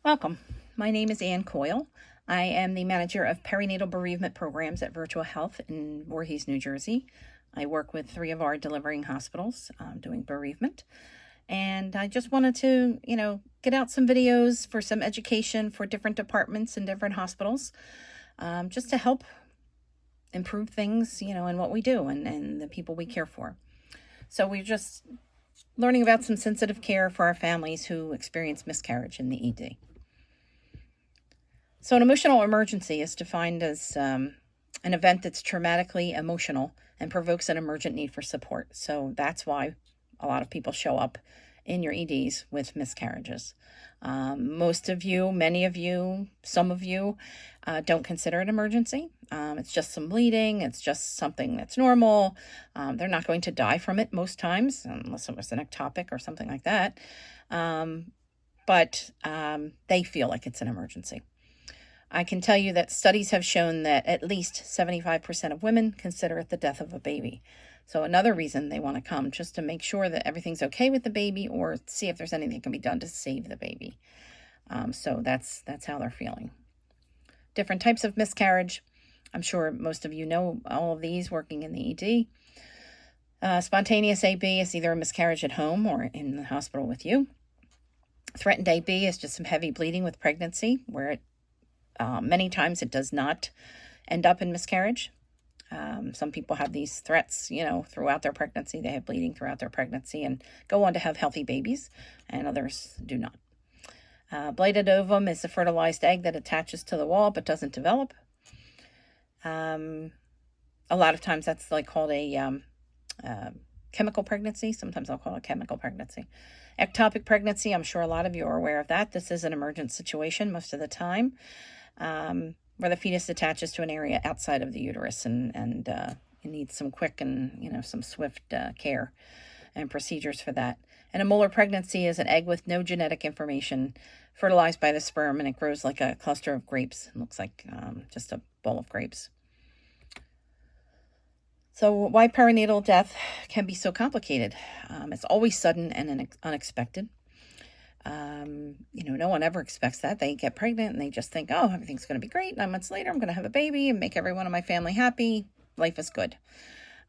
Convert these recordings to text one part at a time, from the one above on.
Welcome. My name is Ann Coyle. I am the manager of perinatal bereavement programs at Virtual Health in Voorhees, New Jersey. I work with 3 of our delivering hospitals doing bereavement. And I just wanted to, get out some videos for some education for different departments and different hospitals, just to help improve things, in what we do and the people we care for. So we're just learning about some sensitive care for our families who experience miscarriage in the ED. So an emotional emergency is defined as an event that's traumatically emotional and provokes an emergent need for support. So that's why a lot of people show up in your EDs with miscarriages. Most of you, many of you, some of you don't consider it an emergency. It's just some bleeding. It's just something that's normal. They're not going to die from it most times, unless it was an ectopic or something like that. But they feel like it's an emergency. I can tell you that studies have shown that at least 75% of women consider it the death of a baby. So another reason they want to come, just to make sure that everything's okay with the baby or see if there's anything that can be done to save the baby. So that's how they're feeling. Different types of miscarriage. I'm sure most of you know all of these working in the ED. Spontaneous AB is either a miscarriage at home or in the hospital with you. Threatened AB is just some heavy bleeding with pregnancy, where it many times it does not end up in miscarriage. Some people have these threats, throughout their pregnancy. They have bleeding throughout their pregnancy and go on to have healthy babies, and others do not. Bladed ovum is a fertilized egg that attaches to the wall but doesn't develop. A lot of times that's called a chemical pregnancy. Sometimes I'll call it a chemical pregnancy. Ectopic pregnancy, I'm sure a lot of you are aware of that. This is an emergent situation most of the time, where the fetus attaches to an area outside of the uterus and it needs some quick and, some swift care and procedures for that. And a molar pregnancy is an egg with no genetic information fertilized by the sperm, and it grows like a cluster of grapes. It looks like just a bowl of grapes. So why perinatal death can be so complicated? It's always sudden and unexpected. No one ever expects that. They get pregnant and they just think, oh, everything's going to be great. 9 months later, I'm going to have a baby and make everyone in my family happy. Life is good.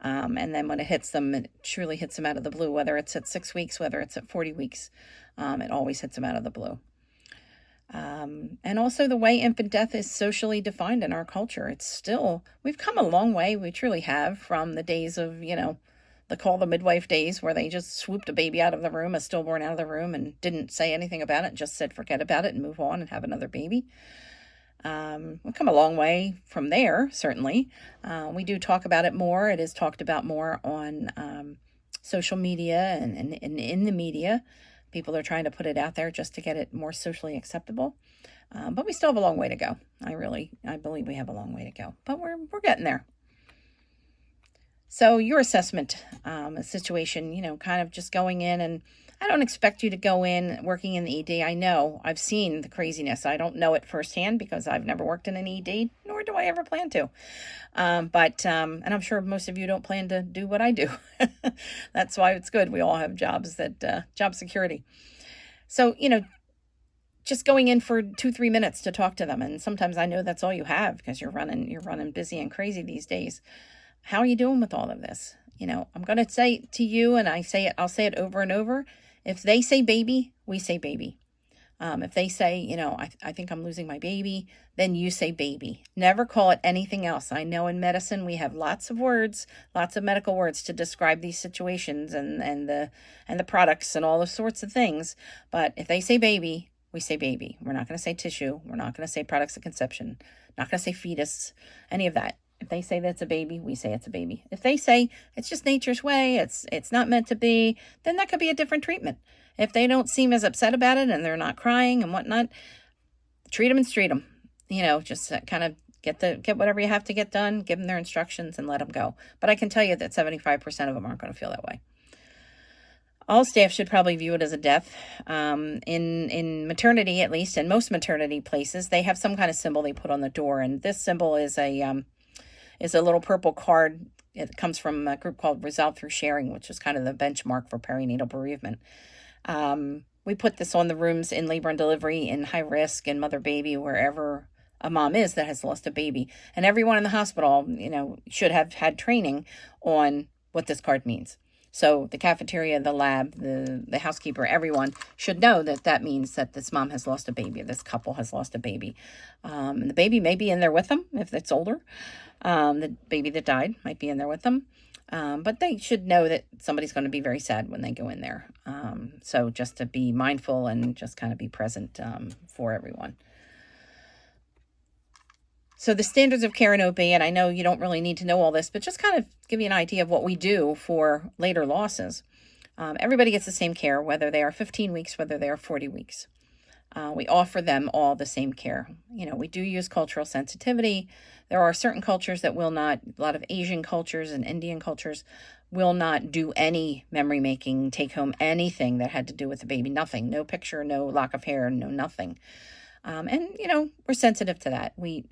And then when it hits them, it truly hits them out of the blue, whether it's at 6 weeks, whether it's at 40 weeks, it always hits them out of the blue. And also the way infant death is socially defined in our culture. We've come a long way. We truly have, from the days of, the call the midwife days, where they just swooped a baby out of the room, a stillborn out of the room, and didn't say anything about it, just said forget about it and move on and have another baby. We've come a long way from there, certainly. We do talk about it more. It is talked about more on social media and in the media. People are trying to put it out there just to get it more socially acceptable. But we still have a long way to go. I believe we have a long way to go, but we're getting there. So your assessment, a situation, kind of just going in, and I don't expect you to go in working in the ED. I know I've seen the craziness. I don't know it firsthand because I've never worked in an ED, nor do I ever plan to. But and I'm sure most of you don't plan to do what I do. That's why it's good. We all have jobs job security. So, just going in for 2-3 minutes to talk to them. And sometimes I know that's all you have because you're running busy and crazy these days. How are you doing with all of this? I'm going to say to you, and I'll say it over and over. If they say baby, we say baby. If they say, I think I'm losing my baby, then you say baby. Never call it anything else. I know in medicine we have lots of words, lots of medical words to describe these situations and the products and all those sorts of things. But if they say baby, we say baby. We're not going to say tissue. We're not going to say products of conception. Not going to say fetus, any of that. If they say that's a baby, we say it's a baby. If they say it's just nature's way, it's not meant to be, then that could be a different treatment. If they don't seem as upset about it and they're not crying and whatnot, treat them and street them. Just kind of get whatever you have to get done, give them their instructions and let them go. But I can tell you that 75% of them aren't going to feel that way. All staff should probably view it as a death. In maternity, at least, in most maternity places, they have some kind of symbol they put on the door. And this symbol is a little purple card. It comes from a group called Resolve Through Sharing, which is kind of the benchmark for perinatal bereavement. we put this on the rooms in labor and delivery, in high risk, and mother baby, wherever a mom is that has lost a baby. And everyone in the hospital, should have had training on what this card means. So the cafeteria, the lab, the housekeeper, everyone should know that that means that this mom has lost a baby, or this couple has lost a baby. And the baby may be in there with them if it's older. The baby that died might be in there with them. But they should know that somebody's going to be very sad when they go in there. So just to be mindful and just kind of be present for everyone. So the standards of care in OB, and I know you don't really need to know all this, but just kind of give you an idea of what we do for later losses. Everybody gets the same care, whether they are 15 weeks, whether they are 40 weeks. We offer them all the same care. We do use cultural sensitivity. There are certain cultures that will not, a lot of Asian cultures and Indian cultures will not do any memory making, take home anything that had to do with the baby, nothing, no picture, no lock of hair, no nothing. And we're sensitive to that. We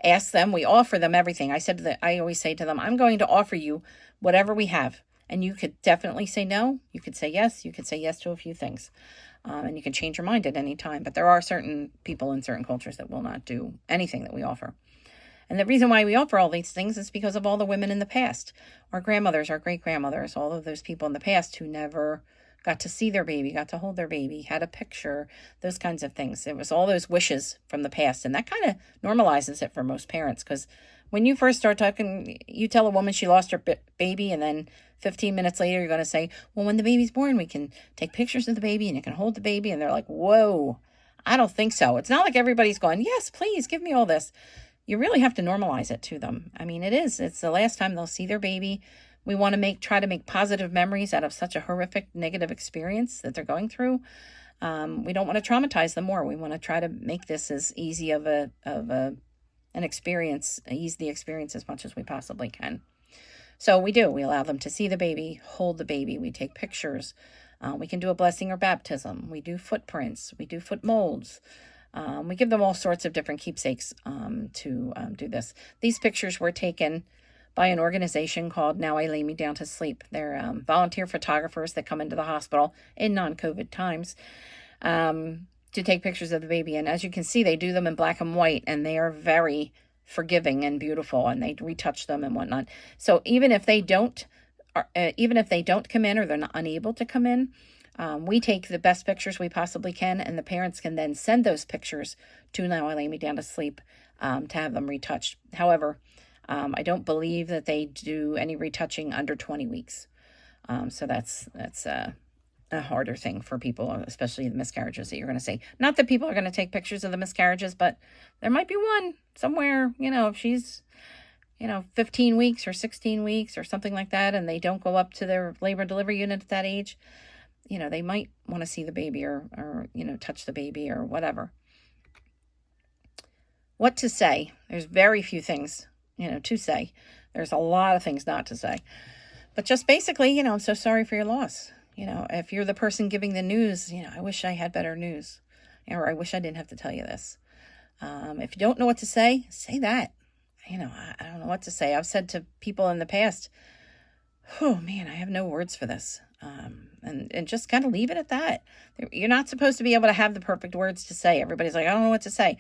ask them, we offer them everything. I always say to them, I'm going to offer you whatever we have. And you could definitely say no. You could say yes. You could say yes to a few things. And you can change your mind at any time. But there are certain people in certain cultures that will not do anything that we offer. And the reason why we offer all these things is because of all the women in the past. Our grandmothers, our great-grandmothers, all of those people in the past who never got to see their baby, got to hold their baby, had a picture, those kinds of things. It was all those wishes from the past. And that kind of normalizes it for most parents, because when you first start talking, you tell a woman she lost her baby, and then 15 minutes later, you're going to say, well, when the baby's born, we can take pictures of the baby and you can hold the baby. And they're like, whoa, I don't think so. It's not like everybody's going, yes, please give me all this. You really have to normalize it to them. I mean, it's the last time they'll see their baby. We want to try to make positive memories out of such a horrific negative experience that they're going through. We don't want to traumatize them more. We want to try to make this as easy of an experience, ease the experience as much as we possibly can. So we allow them to see the baby, hold the baby. We take pictures. We can do a blessing or baptism. We do footprints. We do foot molds. We give them all sorts of different keepsakes to do this. These pictures were taken by an organization called Now I Lay Me Down to Sleep. They're volunteer photographers that come into the hospital in non-COVID times to take pictures of the baby. And as you can see, they do them in black and white, and they are very forgiving and beautiful, and they retouch them and whatnot. So even if they don't come in, or they're not unable to come in, we take the best pictures we possibly can, and the parents can then send those pictures to Now I Lay Me Down to Sleep to have them retouched. However, I don't believe that they do any retouching under 20 weeks. So that's a harder thing for people, especially the miscarriages that you're going to see. Not that people are going to take pictures of the miscarriages, but there might be one somewhere, if she's, 15 weeks or 16 weeks or something like that, and they don't go up to their labor and delivery unit at that age, they might want to see the baby or touch the baby or whatever. What to say? There's very few things, to say. There's a lot of things not to say. But just basically, I'm so sorry for your loss. If you're the person giving the news, I wish I had better news. Or I wish I didn't have to tell you this. If you don't know what to say that. I don't know what to say. I've said to people in the past, oh man, I have no words for this. And just kind of leave it at that. You're not supposed to be able to have the perfect words to say. Everybody's like, I don't know what to say.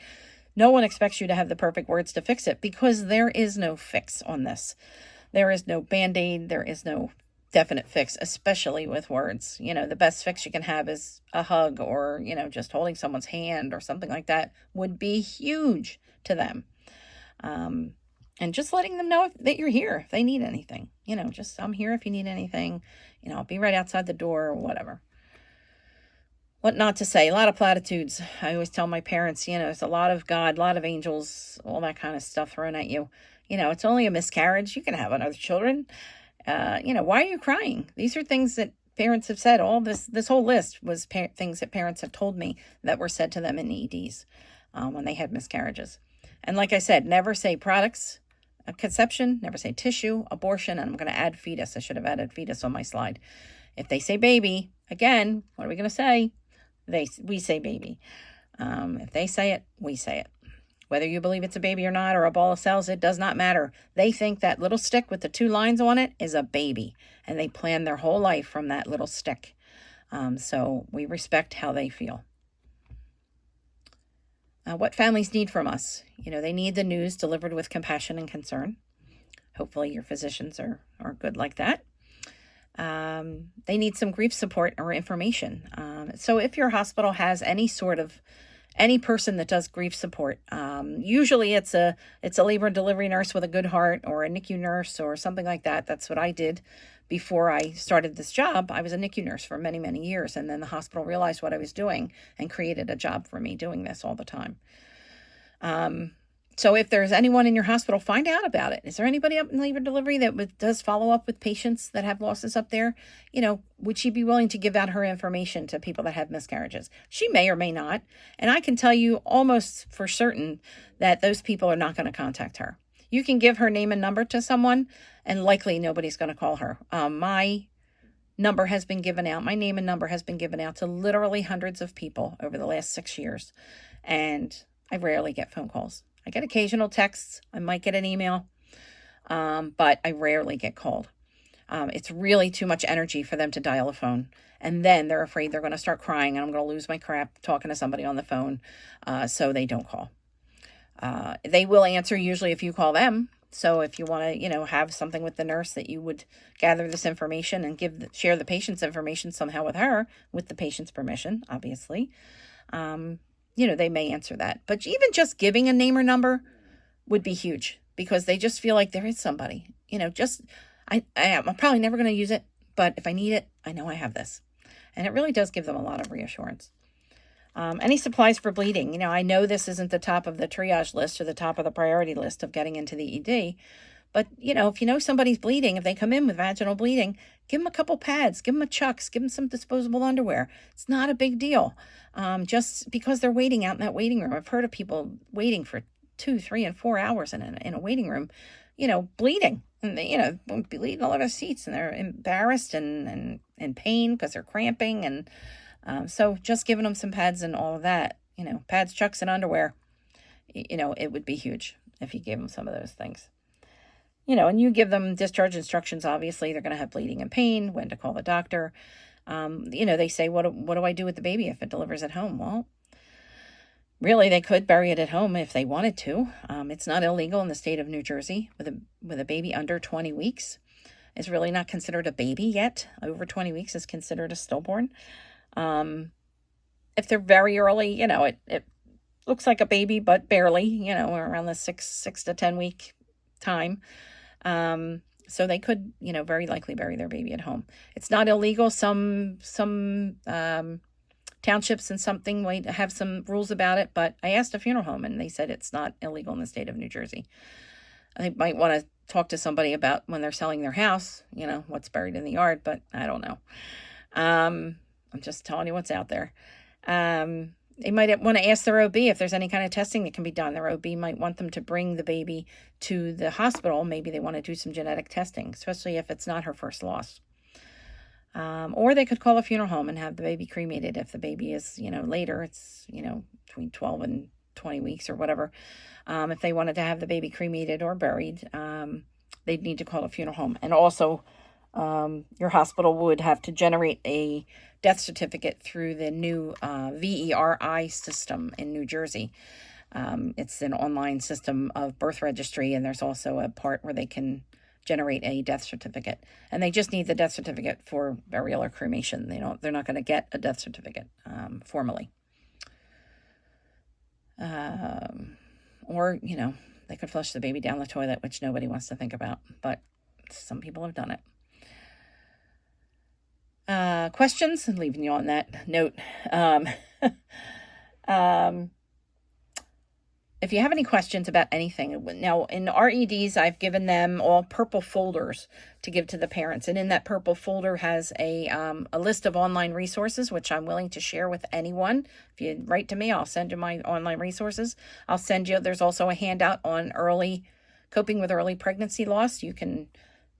No one expects you to have the perfect words to fix it, because there is no fix on this. There is no Band-Aid. There is no definite fix, especially with words. The best fix you can have is a hug, or, just holding someone's hand or something like that would be huge to them. And just letting them know that you're here if they need anything. I'm here if you need anything. I'll be right outside the door or whatever. What not to say? A lot of platitudes. I always tell my parents, there's a lot of God, a lot of angels, all that kind of stuff thrown at you. It's only a miscarriage. You can have other children. Why are you crying? These are things that parents have said. All this whole list was things that parents have told me that were said to them in EDs when they had miscarriages. And like I said, never say products of conception, never say tissue, abortion, and I'm going to add fetus. I should have added fetus on my slide. If they say baby, again, what are we going to say? We say baby. If they say it, we say it. Whether you believe it's a baby or not, or a ball of cells, it does not matter. They think that little stick with the 2 lines on it is a baby, and they plan their whole life from that little stick. So we respect how they feel. What families need from us. They need the news delivered with compassion and concern. Hopefully your physicians are good like that. They need some grief support or information. So if your hospital has any person that does grief support, usually it's a labor and delivery nurse with a good heart, or a NICU nurse or something like that. That's what I did before I started this job. I was a NICU nurse for many, many years, and then the hospital realized what I was doing and created a job for me doing this all the time. So if there's anyone in your hospital, find out about it. Is there anybody up in labor delivery that does follow up with patients that have losses up there? Would she be willing to give out her information to people that have miscarriages? She may or may not. And I can tell you almost for certain that those people are not going to contact her. You can give her name and number to someone, and likely nobody's going to call her. My number has been given out. My name and number has been given out to literally hundreds of people over the last 6 years. And I rarely get phone calls. I get occasional texts. I might get an email, but I rarely get called. It's really too much energy for them to dial a phone. And then they're afraid they're going to start crying and I'm going to lose my crap talking to somebody on the phone. So they don't call. They will answer usually if you call them. So if you want to, have something with the nurse that you would gather this information and share the patient's information somehow with her, with the patient's permission, obviously. They may answer that. But even just giving a name or number would be huge, because they just feel like there is somebody. I'm probably never going to use it, but if I need it, I know I have this. And it really does give them a lot of reassurance. Any supplies for bleeding. I know this isn't the top of the triage list or the top of the priority list of getting into the ED. But, if you know somebody's bleeding, if they come in with vaginal bleeding, give them a couple pads, give them a chucks, give them some disposable underwear. It's not a big deal. Just because they're waiting out in that waiting room. I've heard of people waiting for 2, 3, and 4 hours in a waiting room, bleeding. And they, bleeding all over the seats, and they're embarrassed and in pain because they're cramping. And so just giving them some pads and all of that, pads, chucks, and underwear, it would be huge if you gave them some of those things. And you give them discharge instructions. Obviously, they're going to have bleeding and pain, when to call the doctor. They say, what do I do with the baby if it delivers at home? Well, really, they could bury it at home if they wanted to. It's not illegal in the state of New Jersey with a baby under 20 weeks. It's really not considered a baby yet. Over 20 weeks is considered a stillborn. If they're very early, it looks like a baby, but barely, around the 6 to 10 week time. So they could, very likely bury their baby at home. It's not illegal. Some townships and something might have some rules about it, but I asked a funeral home and they said it's not illegal in the state of New Jersey. I might want to talk to somebody about when they're selling their house, what's buried in the yard, but I don't know. I'm just telling you what's out there. They might want to ask their OB if there's any kind of testing that can be done. Their OB might want them to bring the baby to the hospital. Maybe they want to do some genetic testing, especially if it's not her first loss. Or they could call a funeral home and have the baby cremated if the baby is, later. It's, between 12 and 20 weeks or whatever. If they wanted to have the baby cremated or buried, they'd need to call a funeral home. And also, your hospital would have to generate a death certificate through the new VERI system in New Jersey. It's an online system of birth registry, and there's also a part where they can generate a death certificate. And they just need the death certificate for burial or cremation. They're not going to get a death certificate formally. Or, they could flush the baby down the toilet, which nobody wants to think about, but some people have done it. Questions? I'm leaving you on that note. If you have any questions about anything, now in REDs, I've given them all purple folders to give to the parents. And in that purple folder has a list of online resources, which I'm willing to share with anyone. If you write to me, I'll send you my online resources. There's also a handout on coping with early pregnancy loss. You can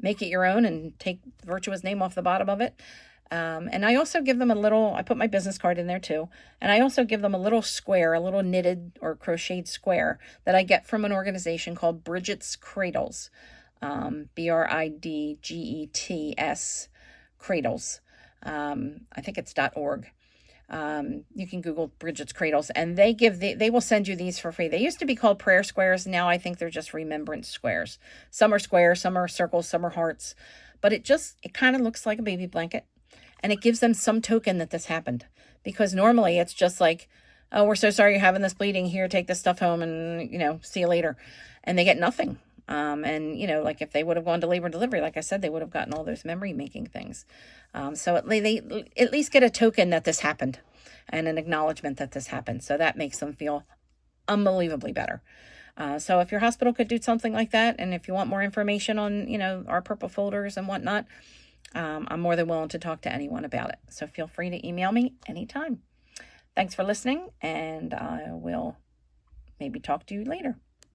make it your own and take Virtua's name off the bottom of it. And I also give them I put my business card in there too. And I also give them a little square, a little knitted or crocheted square that I get from an organization called Bridget's Cradles, BRIDGETS Cradles. I think it's .org. You can Google Bridget's Cradles, and they will send you these for free. They used to be called prayer squares. Now I think they're just remembrance squares. Some are squares, some are circles, some are hearts, but it kind of looks like a baby blanket, and it gives them some token that this happened, because normally it's just like, oh, we're so sorry you're having this bleeding. Here, take this stuff home, and see you later, and they get nothing. And like if they would have gone to labor and delivery, like I said, they would have gotten all those memory making things. So they at least get a token that this happened and an acknowledgement that this happened. So that makes them feel unbelievably better. So if your hospital could do something like that, and if you want more information on, our purple folders and whatnot, I'm more than willing to talk to anyone about it. So feel free to email me anytime. Thanks for listening, and I will maybe talk to you later.